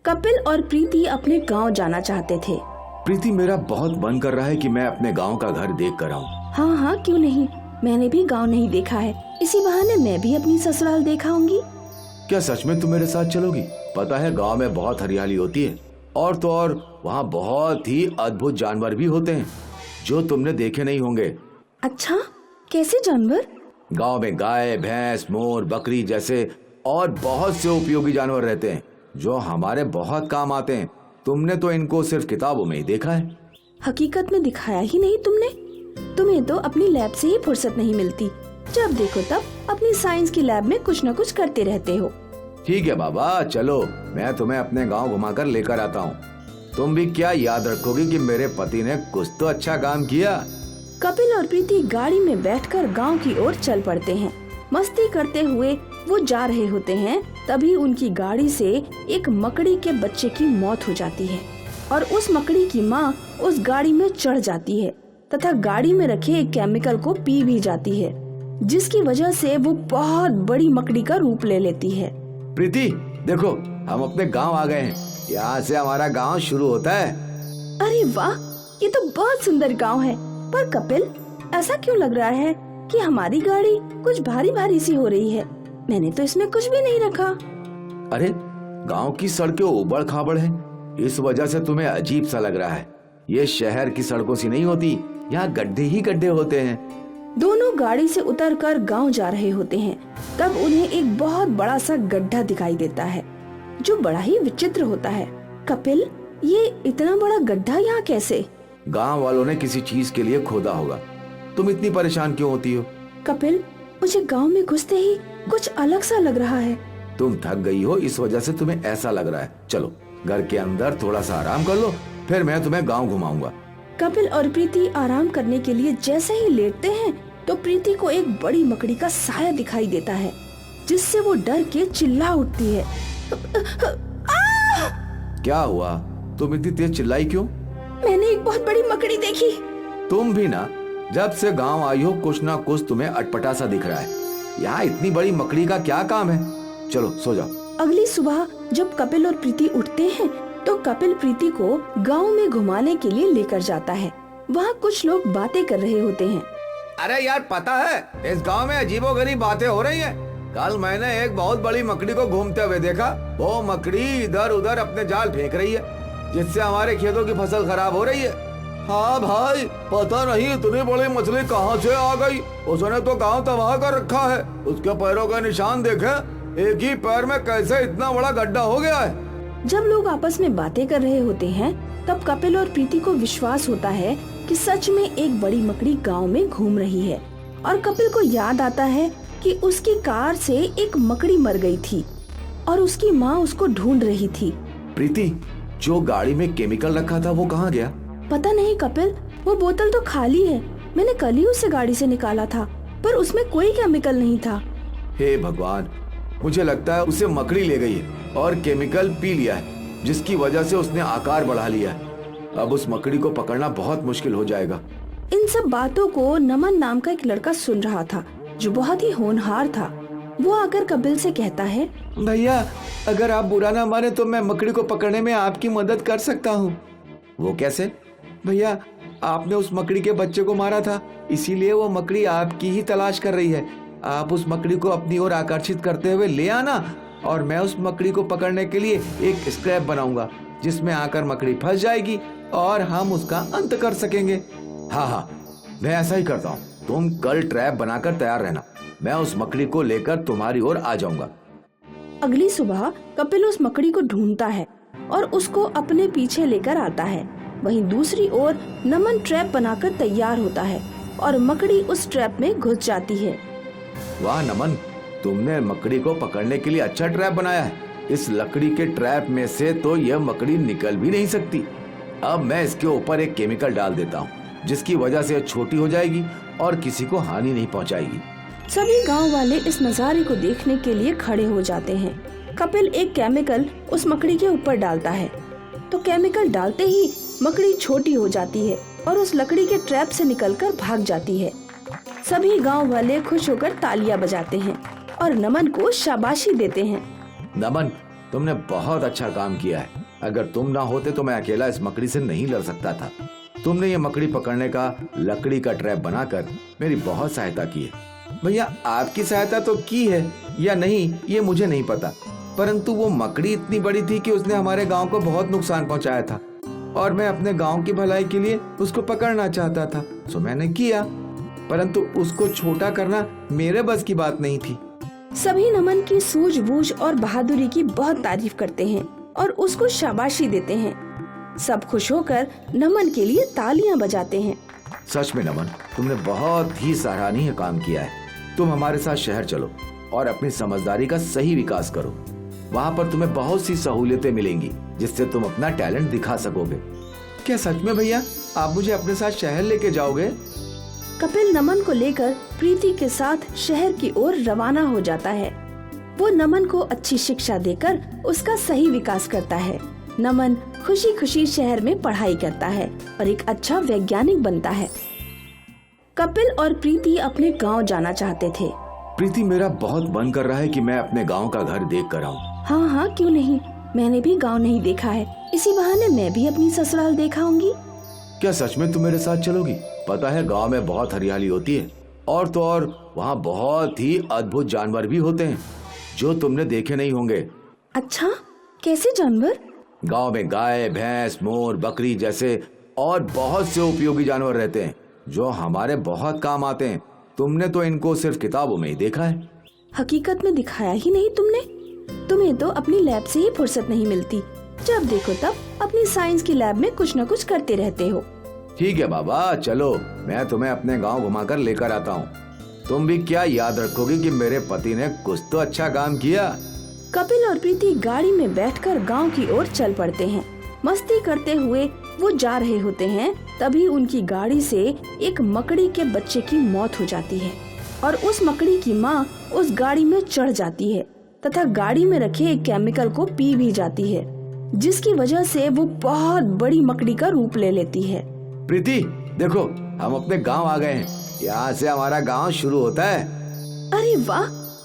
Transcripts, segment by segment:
कपिल और प्रीति अपने गांव जाना चाहते थे। प्रीति, मेरा बहुत मन कर रहा है कि मैं अपने गांव का घर देख कर आऊं। हाँ हाँ, क्यों नहीं, मैंने भी गांव नहीं देखा है, इसी बहाने मैं भी अपनी ससुराल देख आऊंगी। क्या सच में तुम मेरे साथ चलोगी? पता है गांव में बहुत हरियाली होती है, और तो और वहाँ बहुत ही अद्भुत जानवर भी होते हैं जो तुमने देखे नहीं होंगे। अच्छा, कैसे जानवर? गांव में गाय, भैंस, मोर, बकरी जैसे और बहुत से उपयोगी जानवर रहते हैं जो हमारे बहुत काम आते हैं। तुमने तो इनको सिर्फ किताबों में ही देखा है, हकीकत में दिखाया ही नहीं तुमने। तुम्हें तो अपनी लैब से ही फुर्सत नहीं मिलती, जब देखो तब अपनी साइंस की लैब में कुछ न कुछ करते रहते हो। ठीक है बाबा, चलो मैं तुम्हें अपने गांव घुमाकर लेकर आता हूँ। तुम भी क्या याद रखोगी कि मेरे पति ने कुछ तो अच्छा काम किया। कपिल और प्रीति गाड़ी में बैठकर गांव की ओर चल पड़ते हैं। मस्ती करते हुए वो जा रहे होते हैं, तभी उनकी गाड़ी से एक मकड़ी के बच्चे की मौत हो जाती है और उस मकड़ी की माँ उस गाड़ी में चढ़ जाती है तथा गाड़ी में रखे एक केमिकल को पी भी जाती है, जिसकी वजह से वो बहुत बड़ी मकड़ी का रूप ले लेती है। प्रीति देखो, हम अपने गांव आ गए हैं। यहाँ से हमारा गांव शुरू होता है। अरे वाह, ये तो बहुत सुंदर गांव है। पर कपिल, ऐसा क्यों लग रहा है कि हमारी गाड़ी कुछ भारी भारी सी हो रही है? मैंने तो इसमें कुछ भी नहीं रखा। अरे गांव की सड़कें उबड़ खाबड़ है, इस वजह से तुम्हें अजीब सा लग रहा है। ये शहर की सड़कों सी नहीं होती, यहाँ गड्ढे ही गड्ढे होते हैं। दोनों गाड़ी से उतरकर गांव जा रहे होते हैं, तब उन्हें एक बहुत बड़ा सा गड्ढा दिखाई देता है जो बड़ा ही विचित्र होता है। कपिल, ये इतना बड़ा गड्ढा यहाँ कैसे? गांव वालों ने किसी चीज के लिए खोदा होगा। तुम इतनी परेशान क्यों होती हो? कपिल, मुझे गांव में घुसते ही कुछ अलग सा लग रहा है। तुम थक गई हो, इस वजह से तुम्हें ऐसा लग रहा है। चलो घर के अंदर थोड़ा सा आराम कर लो, फिर मैं तुम्हें गांव घुमाऊंगा। कपिल और प्रीति आराम करने के लिए जैसे ही लेटते हैं तो प्रीति को एक बड़ी मकड़ी का साया दिखाई देता है, जिससे वो डर के चिल्ला उठती है। क्या हुआ? तुम इतनी तेज चिल्लाई क्यों? मैंने एक बहुत बड़ी मकड़ी देखी। तुम भी ना, जब से गांव आई हो कुछ ना कुछ तुम्हें अटपटा सा दिख रहा है। यहाँ इतनी बड़ी मकड़ी का क्या काम है? चलो सो जाओ। अगली सुबह जब कपिल और प्रीति उठते हैं तो कपिल प्रीति को गांव में घुमाने के लिए लेकर जाता है। वहाँ कुछ लोग बातें कर रहे होते हैं। अरे यार, पता है इस गांव में अजीबोगरीब बातें हो रही हैं। कल मैंने एक बहुत बड़ी मकड़ी को घूमते हुए देखा। वो मकड़ी इधर उधर अपने जाल फेंक रही है, जिससे हमारे खेतों की फसल खराब हो रही है। हाँ भाई, पता नहीं इतनी बड़ी मछली कहाँ से आ गई। उसने तो गांव तबाह कर रखा है। उसके पैरों का निशान देखे, एक ही पैर में कैसे इतना बड़ा गड्ढा हो गया है। जब लोग आपस में बातें कर रहे होते हैं, तब कपिल और प्रीति को विश्वास होता है कि सच में एक बड़ी मकड़ी गांव में घूम रही है। और कपिल को याद आता है कि उसकी कार से एक मकड़ी मर गई थी और उसकी माँ उसको ढूंढ रही थी। प्रीति, जो गाड़ी में केमिकल रखा था वो कहाँ गया? पता नहीं कपिल, वो बोतल तो खाली है। मैंने कल ही उसे गाड़ी से निकाला था, पर उसमें कोई केमिकल नहीं था। हे भगवान, मुझे लगता है उसे मकड़ी ले गई है और केमिकल पी लिया है, जिसकी वजह से उसने आकार बढ़ा लिया है। अब उस मकड़ी को पकड़ना बहुत मुश्किल हो जाएगा। इन सब बातों को नमन नाम का एक लड़का सुन रहा था, जो बहुत ही होनहार था। वो आकर कपिल से कहता है, भैया अगर आप बुरा ना माने तो मैं मकड़ी को पकड़ने में आपकी मदद कर सकता हूँ। वो कैसे? भैया, आपने उस मकड़ी के बच्चे को मारा था, इसीलिए वो मकड़ी आपकी ही तलाश कर रही है। आप उस मकड़ी को अपनी ओर आकर्षित करते हुए ले आना और मैं उस मकड़ी को पकड़ने के लिए एक स्क्रैप बनाऊंगा, जिसमें आकर मकड़ी फंस जाएगी और हम उसका अंत कर सकेंगे। हाँ हाँ, मैं ऐसा ही करता हूँ। तुम कल ट्रैप बनाकर तैयार रहना, मैं उस मकड़ी को लेकर तुम्हारी ओर आ जाऊंगा। अगली सुबह कपिल उस मकड़ी को ढूंढता है और उसको अपने पीछे लेकर आता है। वहीं दूसरी ओर नमन ट्रैप बनाकर तैयार होता है और मकड़ी उस ट्रैप में घुस जाती है। वाह नमन, तुमने मकड़ी को पकड़ने के लिए अच्छा ट्रैप बनाया है। इस लकड़ी के ट्रैप में से तो यह मकड़ी निकल भी नहीं सकती। अब मैं इसके ऊपर एक केमिकल डाल देता हूँ, जिसकी वजह से छोटी हो जाएगी और किसी को हानि नहीं पहुँचाएगी। सभी गांव वाले इस नजारे को देखने के लिए खड़े हो जाते हैं। कपिल एक केमिकल उस मकड़ी के ऊपर डालता है, तो केमिकल डालते ही मकड़ी छोटी हो जाती है और उस लकड़ी के ट्रैप से निकलकर भाग जाती है। सभी गांव वाले खुश होकर तालियां बजाते हैं और नमन को शाबाशी देते हैं। नमन, तुमने बहुत अच्छा काम किया है। अगर तुम ना होते तो मैं अकेला इस मकड़ी से नहीं लड़ सकता था। तुमने ये मकड़ी पकड़ने का लकड़ी का ट्रैप बनाकर मेरी बहुत सहायता की है। भैया आपकी सहायता तो की है या नहीं ये मुझे नहीं पता, परंतु वो मकड़ी इतनी बड़ी थी कि उसने हमारे गांव को बहुत नुकसान पहुंचाया था और मैं अपने गांव की भलाई के लिए उसको पकड़ना चाहता था, सो मैंने किया। परंतु उसको छोटा करना मेरे बस की बात नहीं थी। सभी नमन की सूझबूझ और बहादुरी की बहुत तारीफ करते हैं और उसको शाबाशी देते हैं। सब खुश होकर नमन के लिए तालियां बजाते हैं। सच में नमन, तुमने बहुत ही सराहनीय काम किया है। तुम हमारे साथ शहर चलो और अपनी समझदारी का सही विकास करो। वहाँ पर तुम्हें बहुत सी सहूलियतें मिलेंगी जिससे तुम अपना टैलेंट दिखा सकोगे। क्या सच में भैया आप मुझे अपने साथ शहर लेके जाओगे? कपिल नमन को लेकर प्रीति के साथ शहर की ओर रवाना हो जाता है। वो नमन को अच्छी शिक्षा देकर उसका सही विकास करता है। नमन खुशी खुशी शहर में पढ़ाई करता है और एक अच्छा वैज्ञानिक बनता है। कपिल और प्रीति अपने गांव जाना चाहते थे। प्रीति, मेरा बहुत मन कर रहा है कि मैं अपने गांव का घर देख कर आऊं। हाँ हाँ क्यों नहीं, मैंने भी गांव नहीं देखा है, इसी बहाने मैं भी अपनी ससुराल देखाऊंगी। क्या सच में तुम मेरे साथ चलोगी? पता है गांव में बहुत हरियाली होती है और तो और वहाँ बहुत ही अद्भुत जानवर भी होते हैं जो तुमने देखे नहीं होंगे। अच्छा, कैसे जानवर? गांव में गाय, भैंस, मोर, बकरी जैसे और बहुत से उपयोगी जानवर रहते हैं जो हमारे बहुत काम आते हैं। तुमने तो इनको सिर्फ किताबों में ही देखा है, हकीकत में दिखाया ही नहीं तुमने। तुम्हें तो अपनी लैब से ही फुर्सत नहीं मिलती, जब देखो तब अपनी साइंस की लैब में कुछ न कुछ करते रहते हो। ठीक है बाबा, चलो मैं तुम्हें अपने गांव घुमाकर लेकर आता हूँ। तुम भी क्या याद रखोगे कि मेरे पति ने कुछ तो अच्छा काम किया। कपिल और प्रीति गाड़ी में बैठकर गांव की ओर चल पड़ते हैं। मस्ती करते हुए वो जा रहे होते हैं, तभी उनकी गाड़ी से एक मकड़ी के बच्चे की मौत हो जाती है और उस मकड़ी की माँ उस गाड़ी में चढ़ जाती है तथा गाड़ी में रखे एक केमिकल को पी भी जाती है, जिसकी वजह से वो बहुत बड़ी मकड़ी का रूप ले लेती है। प्रीति देखो, हम अपने गांव आ गए हैं। यहाँ से हमारा गांव शुरू होता है। अरे वाह,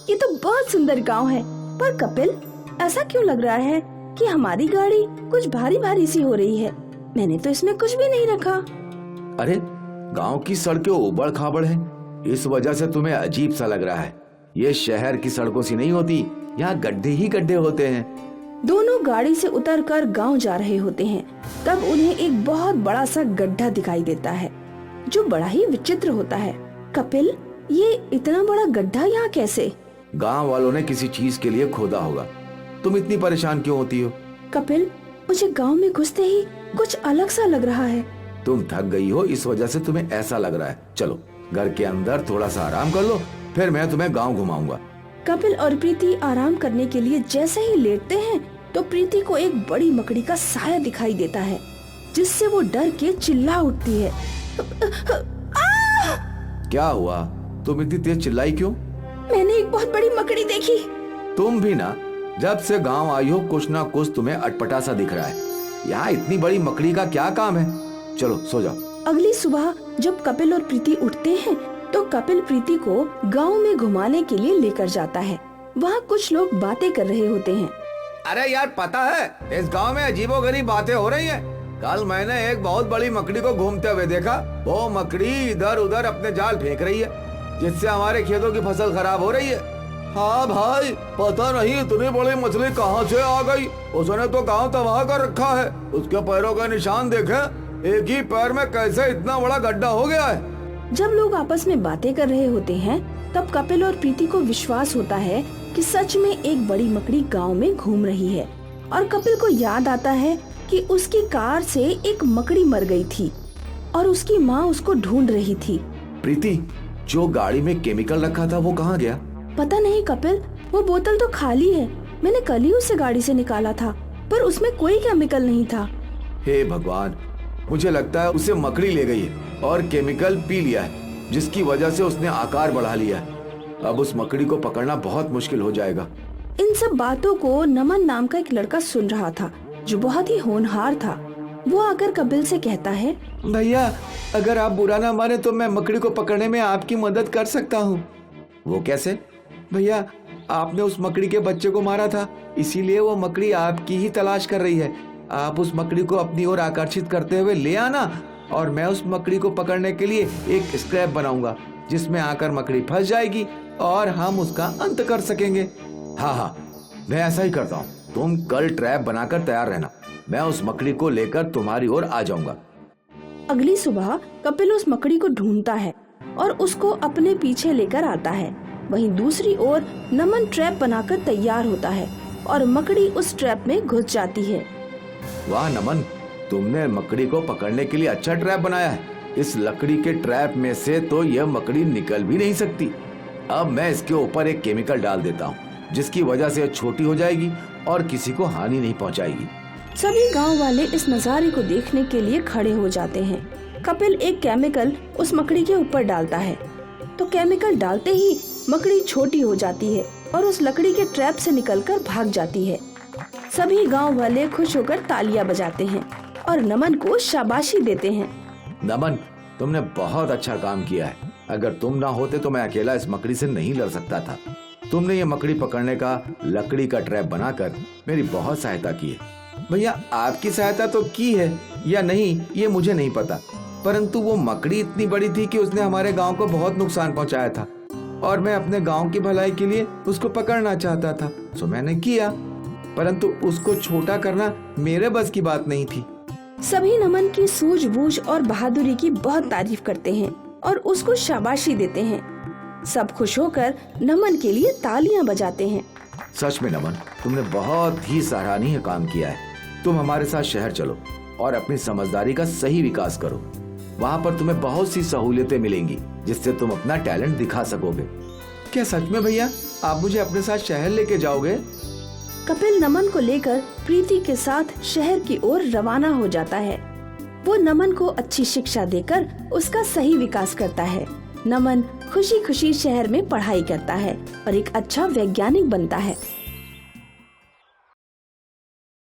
ये तो बहुत सुंदर गांव है। पर कपिल, ऐसा क्यों लग रहा है कि हमारी गाड़ी कुछ भारी भारी सी हो रही है? मैंने तो इसमें कुछ भी नहीं रखा। अरे गांव की सड़कें उबड़ खाबड़ है, इस वजह से तुम्हें अजीब सा लग रहा है। ये शहर की सड़कों सी नहीं होती, यहाँ गड्ढे ही गड्ढे होते हैं। दोनों गाड़ी से उतरकर गांव जा रहे होते हैं, तब उन्हें एक बहुत बड़ा सा गड्ढा दिखाई देता है जो बड़ा ही विचित्र होता है। कपिल, ये इतना बड़ा गड्ढा यहाँ कैसे? गांव वालों ने किसी चीज के लिए खोदा होगा। तुम इतनी परेशान क्यों होती हो? कपिल, मुझे गांव में घुसते ही कुछ अलग सा लग रहा है। तुम थक गई हो, इस वजह से तुम्हें ऐसा लग रहा है। चलो घर के अंदर थोड़ा सा आराम कर लो, फिर मैं तुम्हें गांव घुमाऊंगा। कपिल और प्रीति आराम करने के लिए जैसे ही लेटते हैं तो प्रीति को एक बड़ी मकड़ी का साया दिखाई देता है, जिससे वो डर के चिल्ला उठती है। क्या हुआ? तुम इतनी तेज चिल्लाई क्यों? मैंने एक बहुत बड़ी मकड़ी देखी। तुम भी ना, जब से गांव आई हो कुछ ना कुछ तुम्हें अटपटा सा दिख रहा है। यहाँ इतनी बड़ी मकड़ी का क्या काम है? चलो सो जाओ। अगली सुबह जब कपिल और प्रीति उठते हैं तो कपिल प्रीति को गांव में घुमाने के लिए लेकर जाता है। वहाँ कुछ लोग बातें कर रहे होते हैं। अरे यार, पता है इस गांव में अजीबोगरीब बातें हो रही हैं। कल मैंने एक बहुत बड़ी मकड़ी को घूमते हुए देखा। वो मकड़ी इधर उधर अपने जाल फेंक रही है, जिससे हमारे खेतों की फसल खराब हो रही है। हाँ भाई, पता नहीं इतनी बड़ी मछली कहाँ से आ गई। उसने तो गांव तबाह कर रखा है। उसके पैरों का निशान देखे, एक ही पैर में कैसे इतना बड़ा गड्ढा हो गया है। जब लोग आपस में बातें कर रहे होते हैं, तब कपिल और प्रीति को विश्वास होता है कि सच में एक बड़ी मकड़ी गांव में घूम रही है। और कपिल को याद आता है कि उसकी कार से एक मकड़ी मर गई थी और उसकी माँ उसको ढूंढ रही थी। प्रीति, जो गाड़ी में केमिकल रखा था वो कहाँ गया? पता नहीं कपिल, वो बोतल तो खाली है। मैंने कल ही उसे गाड़ी से निकाला था, पर उसमें कोई केमिकल नहीं था। हे भगवान, मुझे लगता है उसे मकड़ी ले गई है और केमिकल पी लिया है, जिसकी वजह से उसने आकार बढ़ा लिया है। अब उस मकड़ी को पकड़ना बहुत मुश्किल हो जाएगा। इन सब बातों को नमन नाम का एक लड़का सुन रहा था, जो बहुत ही होनहार था। वो आकर कपिल से कहता है, भैया अगर आप बुरा ना माने तो मैं मकड़ी को पकड़ने में आपकी मदद कर सकता हूँ। वो कैसे? भैया आपने उस मकड़ी के बच्चे को मारा था, इसीलिए वो मकड़ी आपकी ही तलाश कर रही है। आप उस मकड़ी को अपनी ओर आकर्षित करते हुए ले आना और मैं उस मकड़ी को पकड़ने के लिए एक स्क्रैप बनाऊंगा जिसमें आकर मकड़ी फंस जाएगी और हम उसका अंत कर सकेंगे। हाँ हाँ, मैं ऐसा ही करता हूँ। तुम कल ट्रैप बनाकर तैयार रहना, मैं उस मकड़ी को लेकर तुम्हारी ओर आ जाऊंगा। अगली सुबह कपिल उस मकड़ी को ढूंढता है और उसको अपने पीछे लेकर आता है। वहीं दूसरी ओर नमन ट्रैप बनाकर तैयार होता है और मकड़ी उस ट्रैप में घुस जाती है। वाह नमन, तुमने मकड़ी को पकड़ने के लिए अच्छा ट्रैप बनाया है। इस लकड़ी के ट्रैप में से तो यह मकड़ी निकल भी नहीं सकती। अब मैं इसके ऊपर एक केमिकल डाल देता हूँ जिसकी वजह से यह छोटी हो जाएगी और किसी को हानि नहीं पहुँचाएगी। सभी गांव वाले इस नजारे को देखने के लिए खड़े हो जाते हैं। कपिल एक केमिकल उस मकड़ी के ऊपर डालता है तो केमिकल डालते ही मकड़ी छोटी हो जाती है और उस लकड़ी के ट्रैप से निकलकर भाग जाती है। सभी गांव वाले खुश होकर तालियां बजाते हैं और नमन को शाबाशी देते हैं। नमन, तुमने बहुत अच्छा काम किया है। अगर तुम ना होते तो मैं अकेला इस मकड़ी से नहीं लड़ सकता था। तुमने ये मकड़ी पकड़ने का लकड़ी का ट्रैप बनाकर मेरी बहुत सहायता की है। भैया, आपकी सहायता तो की है या नहीं ये मुझे नहीं पता, परंतु वो मकड़ी इतनी बड़ी थी कि उसने हमारे गांव को बहुत नुकसान पहुंचाया था और मैं अपने गांव की भलाई के लिए उसको पकड़ना चाहता था, सो मैंने किया, परंतु उसको छोटा करना मेरे बस की बात नहीं थी। सभी नमन की सूझबूझ और बहादुरी की बहुत तारीफ करते हैं और उसको शाबाशी देते हैं। सब खुश होकर नमन के लिए तालियां बजाते हैं। सच में नमन, तुमने बहुत ही सराहनीय काम किया है। तुम हमारे साथ शहर चलो और अपनी समझदारी का सही विकास करो। वहाँ पर तुम्हें बहुत सी सहूलियतें मिलेंगी जिससे तुम अपना टैलेंट दिखा सकोगे। क्या सच में भैया, आप मुझे अपने साथ शहर लेके जाओगे? कपिल नमन को लेकर प्रीति के साथ शहर की ओर रवाना हो जाता है। वो नमन को अच्छी शिक्षा देकर उसका सही विकास करता है। नमन खुशी खुशी शहर में पढ़ाई करता है और एक अच्छा वैज्ञानिक बनता है।